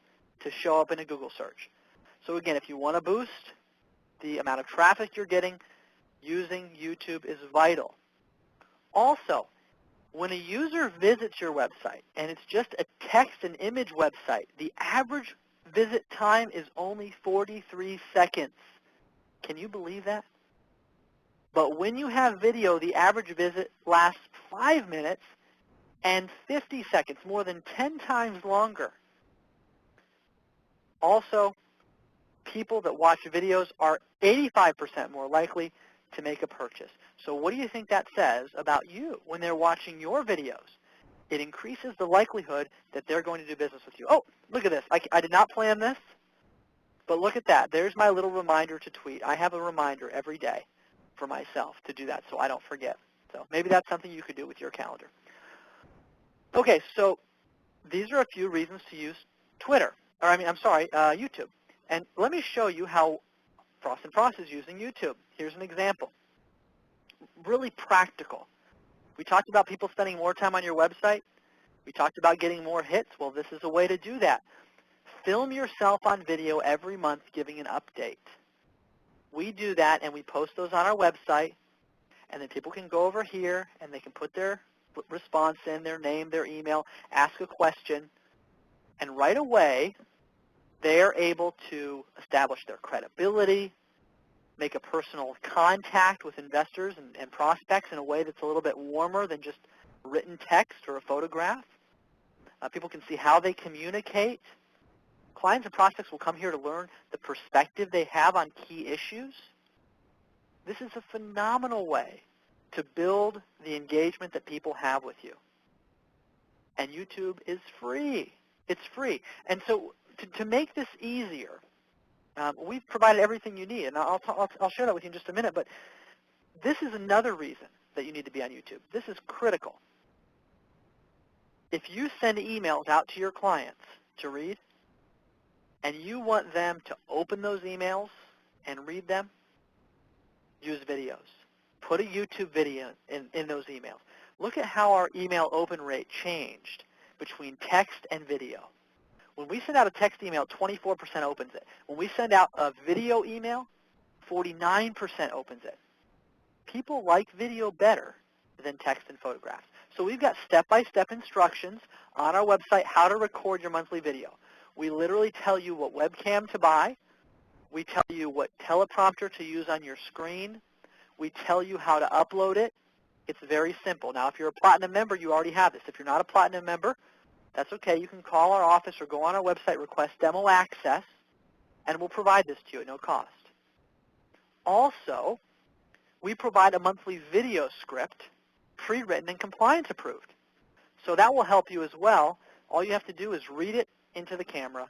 to show up in a Google search. So again, if you want to boost the amount of traffic you're getting, using YouTube is vital. Also, when a user visits your website, and it's just a text and image website, the average visit time is only 43 seconds. Can you believe that? But when you have video, the average visit lasts 5 minutes and 50 seconds, more than 10 times longer. Also, people that watch videos are 85% more likely to make a purchase. So what do you think that says about you when they're watching your videos? It increases the likelihood that they're going to do business with you. Oh, look at this. I did not plan this, but look at that. There's my little reminder to tweet. I have a reminder every day for myself to do that so I don't forget. So maybe that's something you could do with your calendar. Okay, so these are a few reasons to use Twitter, or YouTube. And let me show you how Frost & Frost is using YouTube. Here's an example. Really practical. We talked about people spending more time on your website. We talked about getting more hits. Well, this is a way to do that. Film yourself on video every month giving an update. We do that, and we post those on our website, and then people can go over here, and they can put their response in, their name, their email, ask a question, and right away, they're able to establish their credibility, make a personal contact with investors and prospects in a way that's a little bit warmer than just written text or a photograph. People can see how they communicate. Clients and prospects will come here to learn the perspective they have on key issues. This is a phenomenal way to build the engagement that people have with you. And YouTube is free. It's free. And so to make this easier, we've provided everything you need, and I'll share that with you in just a minute, but this is another reason that you need to be on YouTube. This is critical. If you send emails out to your clients to read, and you want them to open those emails and read them, use videos. Put a YouTube video in those emails. Look at how our email open rate changed between text and video. When we send out a text email, 24% opens it. When we send out a video email, 49% opens it. People like video better than text and photographs. So we've got step-by-step instructions on our website how to record your monthly video. We literally tell you what webcam to buy. We tell you what teleprompter to use on your screen. We tell you how to upload it. It's very simple. Now, if you're a Platinum member, you already have this. If you're not a Platinum member, that's okay. You can call our office or go on our website, request demo access, and we'll provide this to you at no cost. Also, we provide a monthly video script, pre-written and compliance approved. So that will help you as well. All you have to do is read it into the camera,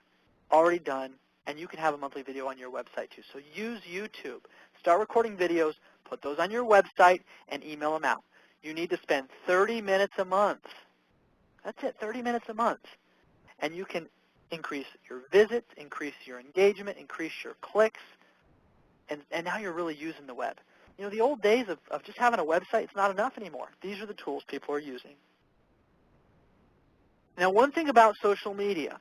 already done, and you can have a monthly video on your website too. So use YouTube. Start recording videos, put those on your website, and email them out. You need to spend 30 minutes a month. That's it, 30 minutes a month. And you can increase your visits, increase your engagement, increase your clicks, and now you're really using the web. You know, the old days of just having a website, it's not enough anymore. These are the tools people are using. Now, one thing about social media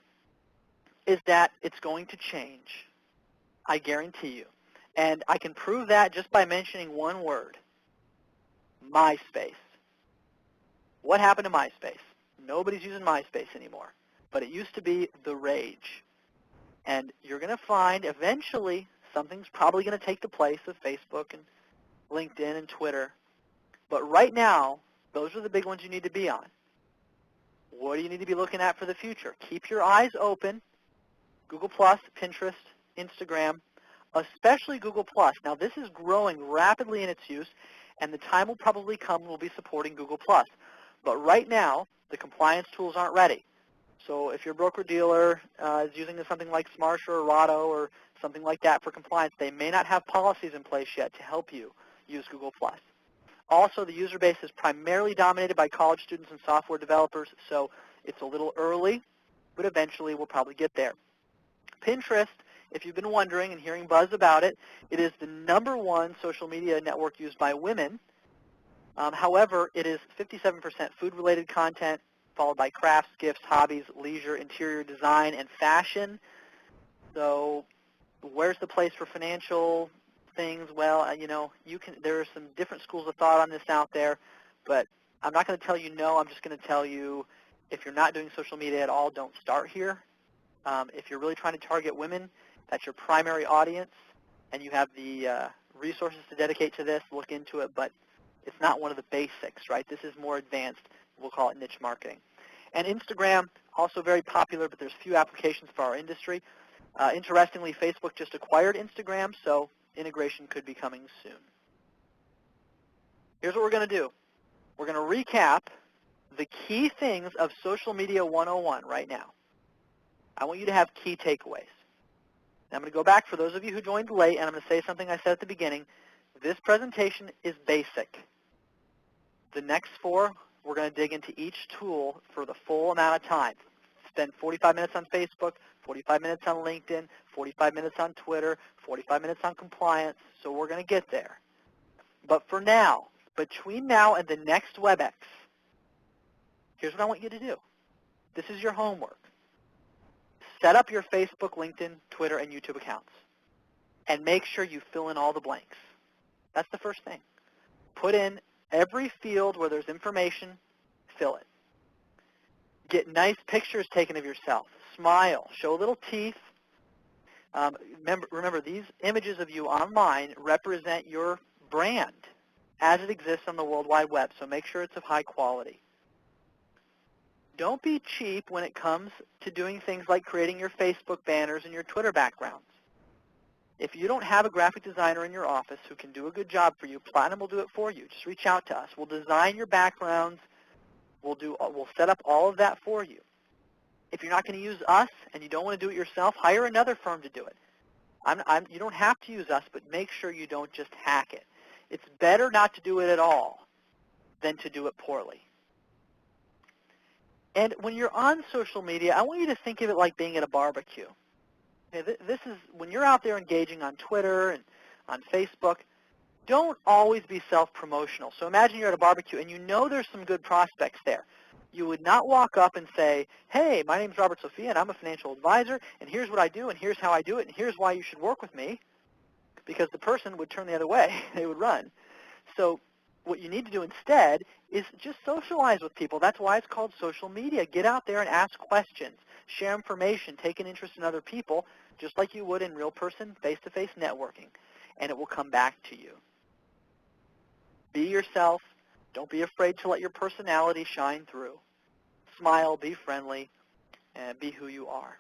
is that it's going to change. I guarantee you. And I can prove that just by mentioning one word, MySpace. What happened to MySpace? Nobody's using MySpace anymore. But it used to be the rage. And you're going to find eventually something's probably going to take the place of Facebook and LinkedIn and Twitter. But right now, those are the big ones you need to be on. What do you need to be looking at for the future? Keep your eyes open. Google+, Pinterest, Instagram, especially Google+. Now, this is growing rapidly in its use, and the time will probably come when we'll be supporting Google+. But right now, the compliance tools aren't ready. So if your broker-dealer is using something like Smarsh or Rado or something like that for compliance, they may not have policies in place yet to help you use Google+. Also, the user base is primarily dominated by college students and software developers, so it's a little early, but eventually we'll probably get there. Pinterest, if you've been wondering and hearing buzz about it, it is the #1 social media network used by women. However, it is 57% food-related content, followed by crafts, gifts, hobbies, leisure, interior design, and fashion. So where's the place for financial things? Well, you know, there are some different schools of thought on this out there, but I'm not going to tell you no. I'm just going to tell you if you're not doing social media at all, don't start here. If you're really trying to target women, that's your primary audience, and you have the resources to dedicate to this, look into it, but it's not one of the basics, right? This is more advanced. We'll call it niche marketing. And Instagram, also very popular, but there's few applications for our industry. Interestingly, Facebook just acquired Instagram, so integration could be coming soon. Here's what we're going to do. We're going to recap the key things of Social Media 101 right now. I want you to have key takeaways. Now, I'm going to go back for those of you who joined late, and I'm going to say something I said at the beginning. This presentation is basic. The next 4, we're going to dig into each tool for the full amount of time. Spend 45 minutes on Facebook, 45 minutes on LinkedIn, 45 minutes on Twitter, 45 minutes on compliance, so we're going to get there. But for now, between now and the next WebEx, here's what I want you to do. This is your homework. Set up your Facebook, LinkedIn, Twitter, and YouTube accounts, and make sure you fill in all the blanks. That's the first thing. Put in every field where there's information, fill it. Get nice pictures taken of yourself. Smile. Show little teeth. Remember, these images of you online represent your brand as it exists on the World Wide Web, so make sure it's of high quality. Don't be cheap when it comes to doing things like creating your Facebook banners and your Twitter backgrounds. If you don't have a graphic designer in your office who can do a good job for you, Platinum will do it for you. Just reach out to us. We'll design your backgrounds. We'll set up all of that for you. If you're not going to use us and you don't want to do it yourself, hire another firm to do it. You don't have to use us, but make sure you don't just hack it. It's better not to do it at all than to do it poorly. And when you're on social media, I want you to think of it like being at a barbecue. Okay, this is when you're out there engaging on Twitter and on Facebook, don't always be self-promotional. So imagine you're at a barbecue and you know there's some good prospects there. You would not walk up and say, hey, my name's Robert Sophia and I'm a financial advisor and here's what I do and here's how I do it and here's why you should work with me, because the person would turn the other way. They would run. So what you need to do instead is just socialize with people. That's why it's called social media. Get out there and ask questions, share information, take an interest in other people, just like you would in real person, face-to-face networking, and it will come back to you. Be yourself. Don't be afraid to let your personality shine through. Smile, be friendly, and be who you are.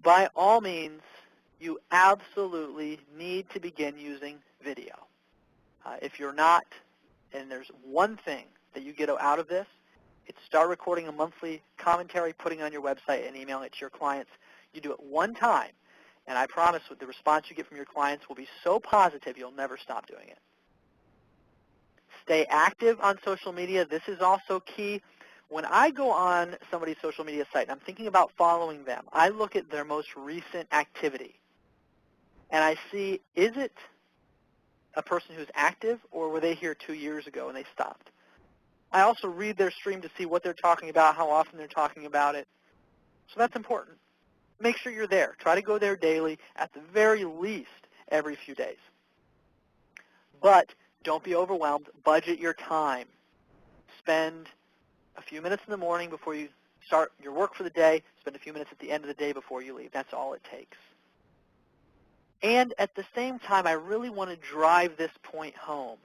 By all means, you absolutely need to begin using video. If you're not, and there's one thing that you get out of this, it's start recording a monthly commentary, putting it on your website, and emailing it to your clients. You do it one time, and I promise the response you get from your clients will be so positive you'll never stop doing it. Stay active on social media. This is also key. When I go on somebody's social media site and I'm thinking about following them, I look at their most recent activity, and I see, is it a person who's active, or were they here 2 years ago and they stopped? I also read their stream to see what they're talking about, how often they're talking about it. So that's important. Make sure you're there. Try to go there daily, at the very least every few days. But don't be overwhelmed. Budget your time. Spend a few minutes in the morning before you start your work for the day. Spend a few minutes at the end of the day before you leave. That's all it takes. And at the same time, I really want to drive this point home.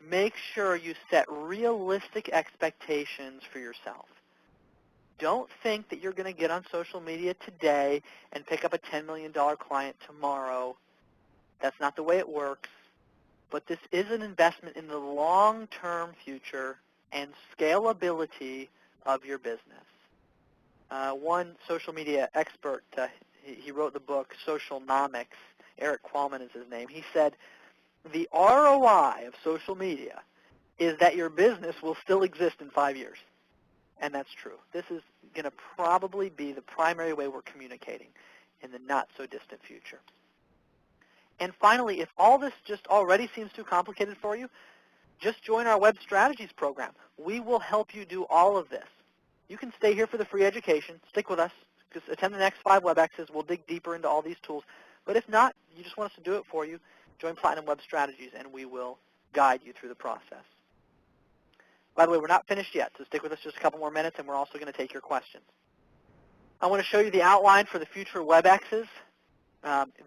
Make sure you set realistic expectations for yourself. Don't think that you're going to get on social media today and pick up a $10 million client tomorrow. That's not the way it works. But this is an investment in the long-term future and scalability of your business. One social media expert, he wrote the book Socialnomics. Eric Qualman is his name. He said, the ROI of social media is that your business will still exist in 5 years. And that's true. This is going to probably be the primary way we're communicating in the not-so-distant future. And finally, if all this just already seems too complicated for you, just join our Web Strategies program. We will help you do all of this. You can stay here for the free education. Stick with us. Just attend the next 5 WebExes. We'll dig deeper into all these tools. But if not, you just want us to do it for you, join Platinum Web Strategies, and we will guide you through the process. By the way, we're not finished yet, so stick with us just a couple more minutes, and we're also going to take your questions. I want to show you the outline for the future WebExes.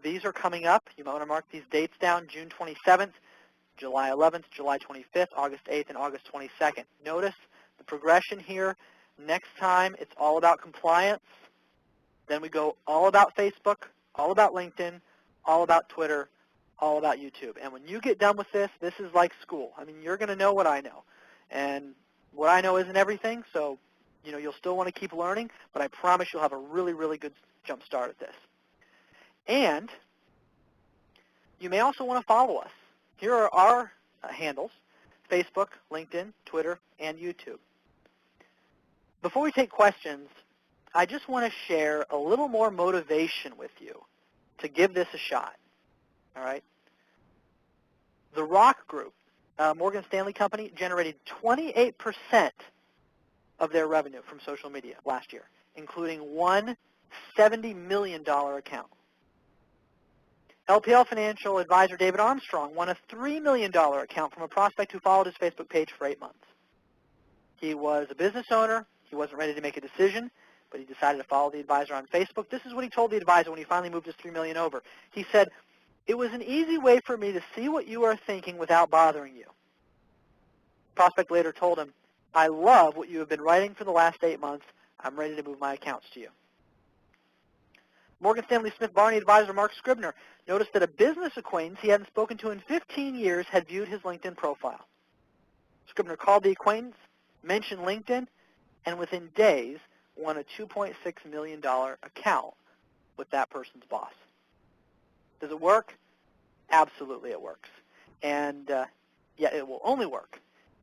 These are coming up. You might want to mark these dates down: June 27th, July 11th, July 25th, August 8th, and August 22nd. Notice the progression here. Next time, it's all about compliance. Then we go all about Facebook, all about LinkedIn, all about Twitter, all about YouTube. And when you get done with this, this is like school. I mean, you're going to know what I know. And what I know isn't everything, so you'll still want to keep learning, but I promise you'll have a really, really good jump start at this. And you may also want to follow us. Here are our handles: Facebook, LinkedIn, Twitter, and YouTube. Before we take questions, I just want to share a little more motivation with you to give this a shot. All right? The Rock Group, Morgan Stanley company, generated 28% of their revenue from social media last year, including one $70 million account. LPL Financial advisor David Armstrong won a $3 million account from a prospect who followed his Facebook page for 8 months. He was a business owner. He wasn't ready to make a decision, but he decided to follow the advisor on Facebook. This is what he told the advisor when he finally moved his $3 million over. He said, "It was an easy way for me to see what you are thinking without bothering you." Prospect later told him, "I love what you have been writing for the last 8 months. I'm ready to move my accounts to you." Morgan Stanley Smith Barney advisor Mark Scribner noticed that a business acquaintance he hadn't spoken to in 15 years had viewed his LinkedIn profile. Scribner called the acquaintance, mentioned LinkedIn, and within days won a $2.6 million account with that person's boss. Does it work? Absolutely it works. And yeah, it will only work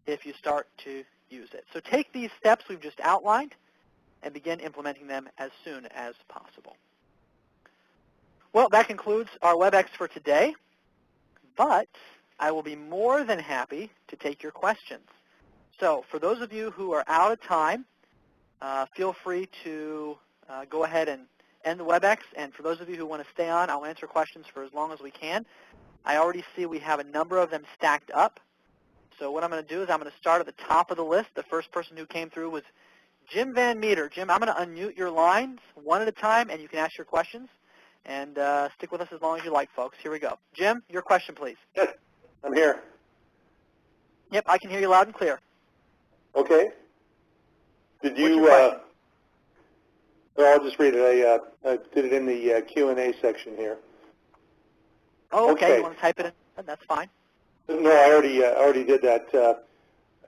if you start to use it. So take these steps we've just outlined and begin implementing them as soon as possible. Well, that concludes our WebEx for today, but I will be more than happy to take your questions. So for those of you who are out of time, feel free to go ahead and end the WebEx, and for those of you who want to stay on, I'll answer questions for as long as we can. I already see we have a number of them stacked up. So what I'm going to do is I'm going to start at the top of the list. The first person who came through was Jim Van Meter. Jim, I'm going to unmute your lines one at a time, and you can ask your questions. And stick with us as long as you like, folks. Here we go. Jim, your question, please. Yes, I'm here. Yep, I can hear you loud and clear. Okay. Did you? What's your question? Well, I'll just read it. I did it in the Q&A section here. Oh, okay. You want to type it in? That's fine. No, I already did that.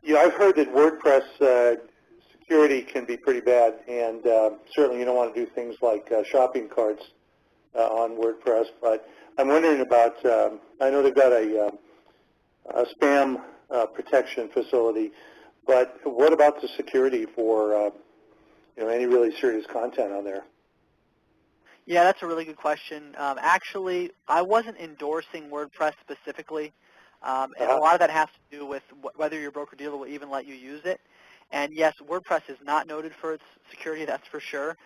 I've heard that WordPress security can be pretty bad, and certainly you don't want to do things like shopping carts on WordPress. But I'm wondering about. I know they've got a spam protection facility, but what about the security for any really serious content on there? Yeah, that's a really good question. Actually, I wasn't endorsing WordPress specifically, and a lot of that has to do with whether your broker-dealer will even let you use it. And yes, WordPress is not noted for its security, that's for sure.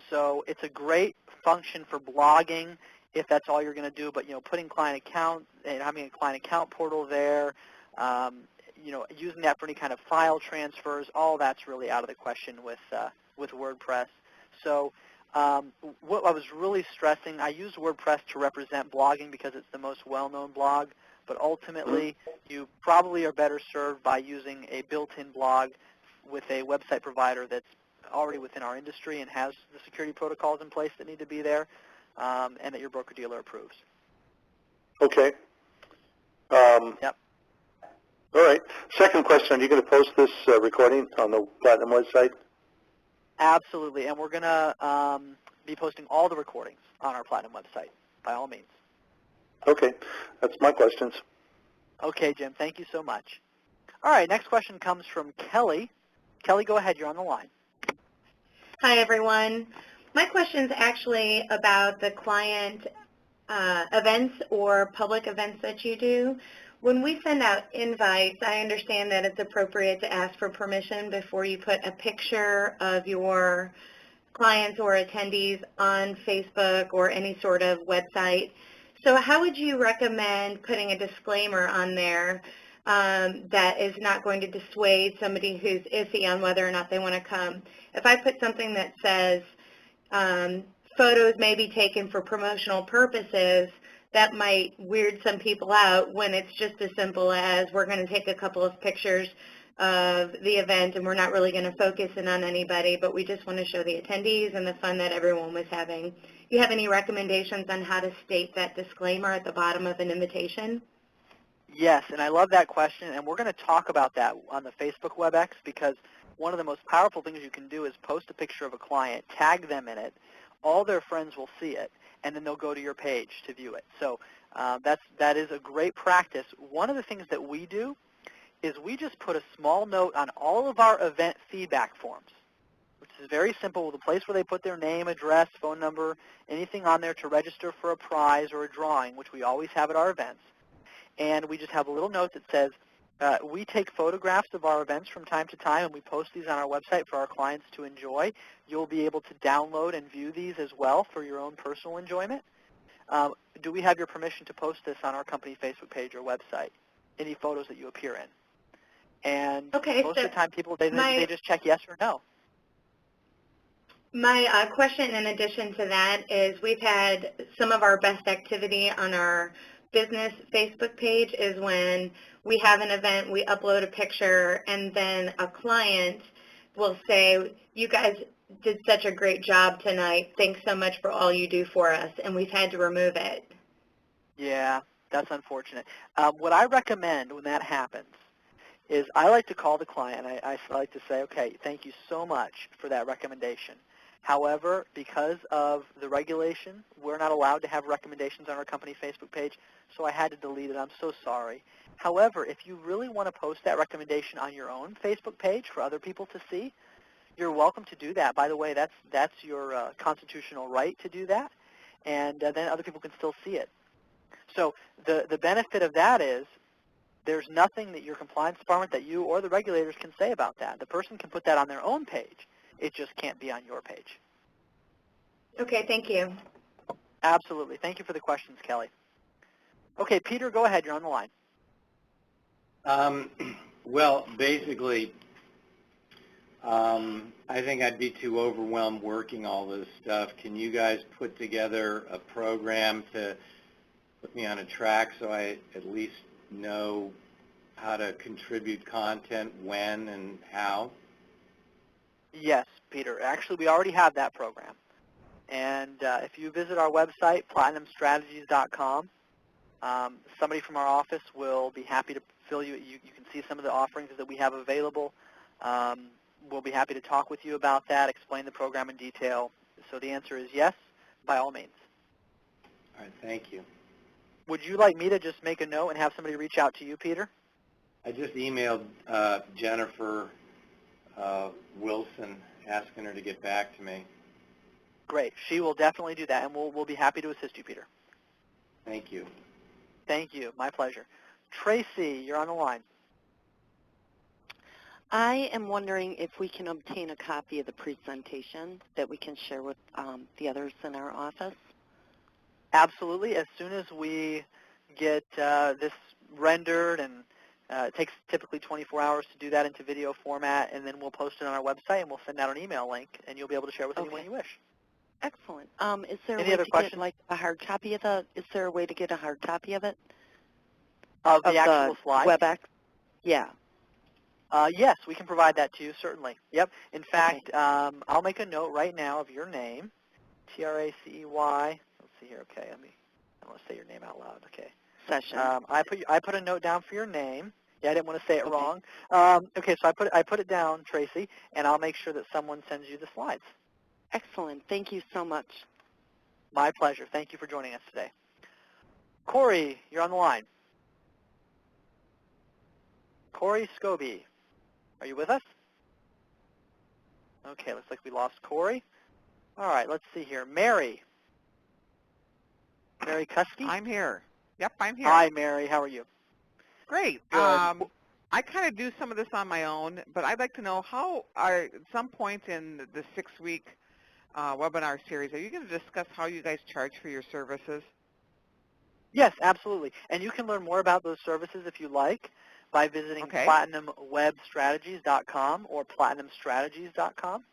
So it's a great function for blogging if that's all you're going to do. But putting client accounts and having a client account portal there, using that for any kind of file transfers, all that's really out of the question with WordPress. So what I was really stressing, I use WordPress to represent blogging because it's the most well-known blog, but ultimately you probably are better served by using a built-in blog with a website provider that's already within our industry and has the security protocols in place that need to be there, and that your broker-dealer approves. Okay. Yep. All right. Second question, are you going to post this recording on the Platinum website? Absolutely, and we're going to be posting all the recordings on our Platinum website, by all means. Okay. That's my questions. Okay, Jim. Thank you so much. All right, next question comes from Kelly. Kelly, go ahead. You're on the line. Hi, everyone. My question is actually about the client events or public events that you do. When we send out invites, I understand that it's appropriate to ask for permission before you put a picture of your clients or attendees on Facebook or any sort of website. So how would you recommend putting a disclaimer on there that is not going to dissuade somebody who's iffy on whether or not they want to come? If I put something that says, photos may be taken for promotional purposes, that might weird some people out when it's just as simple as we're going to take a couple of pictures of the event and we're not really going to focus in on anybody, but we just want to show the attendees and the fun that everyone was having. Do you have any recommendations on how to state that disclaimer at the bottom of an invitation? Yes, and I love that question, and we're going to talk about that on the Facebook WebEx, because one of the most powerful things you can do is post a picture of a client, tag them in it, all their friends will see it, and then they'll go to your page to view it. So that is a great practice. One of the things that we do is we just put a small note on all of our event feedback forms, which is very simple, with a place where they put their name, address, phone number, anything on there to register for a prize or a drawing, which we always have at our events. And we just have a little note that says, we take photographs of our events from time to time, and we post these on our website for our clients to enjoy. You'll be able to download and view these as well for your own personal enjoyment. Do we have your permission to post this on our company Facebook page or website, any photos that you appear in? And most of the time people, they just check yes or no. My question in addition to that is we've had some of our best activity on our business Facebook page is when we have an event, we upload a picture, and then a client will say, you guys did such a great job tonight. Thanks so much for all you do for us, and we've had to remove it. Yeah, that's unfortunate. What I recommend when that happens is I like to call the client. I like to say, okay, thank you so much for that recommendation. However, because of the regulation, we're not allowed to have recommendations on our company Facebook page, so I had to delete it. I'm so sorry. However, if you really want to post that recommendation on your own Facebook page for other people to see, you're welcome to do that. By the way, that's your constitutional right to do that, and then other people can still see it. So the benefit of that is there's nothing that your compliance department, that you or the regulators can say about that. The person can put that on their own page. It just can't be on your page. Okay, thank you. Absolutely. Thank you for the questions, Kelly. Okay, Peter, go ahead. You're on the line. Well, basically, I think I'd be too overwhelmed working all this stuff. Can you guys put together a program to put me on a track so I at least know how to contribute content, when and how? Yes, Peter. Actually, we already have that program. And if you visit our website, platinumstrategies.com, somebody from our office will be happy to fill you. You can see some of the offerings that we have available. We'll be happy to talk with you about that, explain the program in detail. So the answer is yes, by all means. All right, thank you. Would you like me to just make a note and have somebody reach out to you, Peter? I just emailed Jennifer Wilson asking her to get back to me. Great. She will definitely do that, and we'll be happy to assist you, Peter. Thank you. Thank you. My pleasure. Tracy, you're on the line. I am wondering if we can obtain a copy of the presentation that we can share with the others in our office. Absolutely. As soon as we get this rendered, and it takes typically 24 hours to do that into video format, and then we'll post it on our website, and we'll send out an email link, and you'll be able to share with anyone you wish. Excellent. Is there Any a way other to questions? get like a hard copy of the? Is there a way to get a hard copy of it? Of the actual slide? WebEx? Yeah. Yes, we can provide that to you, certainly. Yep. In fact, I'll make a note right now of your name, T-R-A-C-E-Y. Let's see here. Okay, I want to say your name out loud. Okay. Session. I put a note down for your name. Yeah, I didn't want to say it wrong. Okay, so I put it down, Tracy, and I'll make sure that someone sends you the slides. Excellent. Thank you so much. My pleasure. Thank you for joining us today. Corey, you're on the line. Corey Scobie, are you with us? Okay, looks like we lost Corey. All right, let's see here. Mary. Mary Kuski? I'm here. Yep, I'm here. Hi, Mary. How are you? Great. Good. I kind of do some of this on my own, but I'd like to know how, at some point in the 6-week webinar series, are you going to discuss how you guys charge for your services? Yes, absolutely. And you can learn more about those services if you like by visiting PlatinumWebStrategies.com or PlatinumStrategies.com.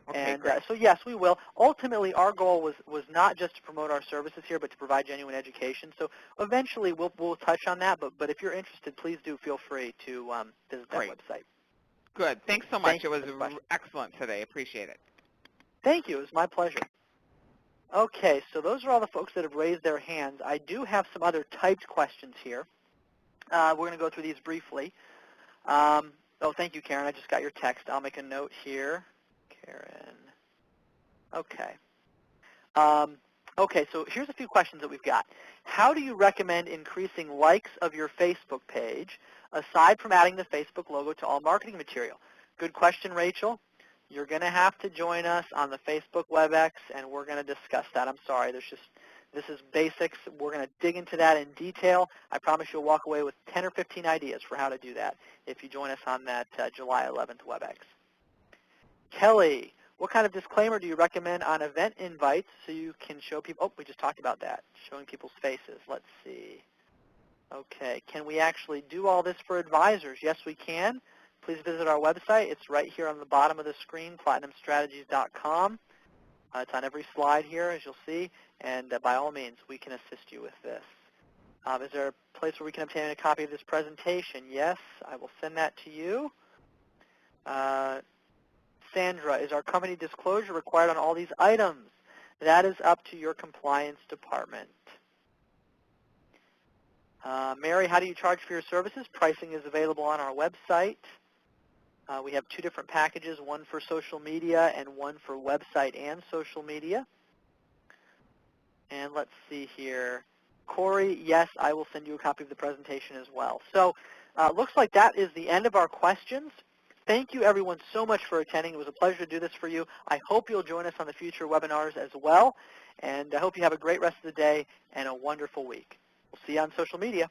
Okay, And great. so yes, we will. Ultimately, our goal was not just to promote our services here, but to provide genuine education. So eventually, we'll touch on that. But if you're interested, please do feel free to visit that Great. website. Good. Thanks so much. Thank It you was for the question. excellent today. Appreciate it. Thank you. It was my pleasure. Okay, so those are all the folks that have raised their hands. I do have some other typed questions here. We're going to go through these briefly. Oh, thank you, Karen. I just got your text. I'll make a note here. Karen. Okay. Okay, so here's a few questions that we've got. How do you recommend increasing likes of your Facebook page, aside from adding the Facebook logo to all marketing material? Good question, Rachel. You're going to have to join us on the Facebook WebEx, and we're going to discuss that. I'm sorry. This is basics. We're going to dig into that in detail. I promise you'll walk away with 10 or 15 ideas for how to do that if you join us on that July 11th WebEx. Kelly, what kind of disclaimer do you recommend on event invites so you can show people? Oh, we just talked about that, showing people's faces. Let's see. Okay, can we actually do all this for advisors? Yes, we can. Please visit our website. It's right here on the bottom of the screen, platinumstrategies.com. It's on every slide here, as you'll see, and by all means, we can assist you with this. Is there a place where we can obtain a copy of this presentation? Yes, I will send that to you. Sandra, is our company disclosure required on all these items? That is up to your compliance department. Mary, how do you charge for your services? Pricing is available on our website. We have two different packages, one for social media and one for website and social media. And let's see here. Corey, yes, I will send you a copy of the presentation as well. So looks like that is the end of our questions. Thank you, everyone, so much for attending. It was a pleasure to do this for you. I hope you'll join us on the future webinars as well. And I hope you have a great rest of the day and a wonderful week. We'll see you on social media.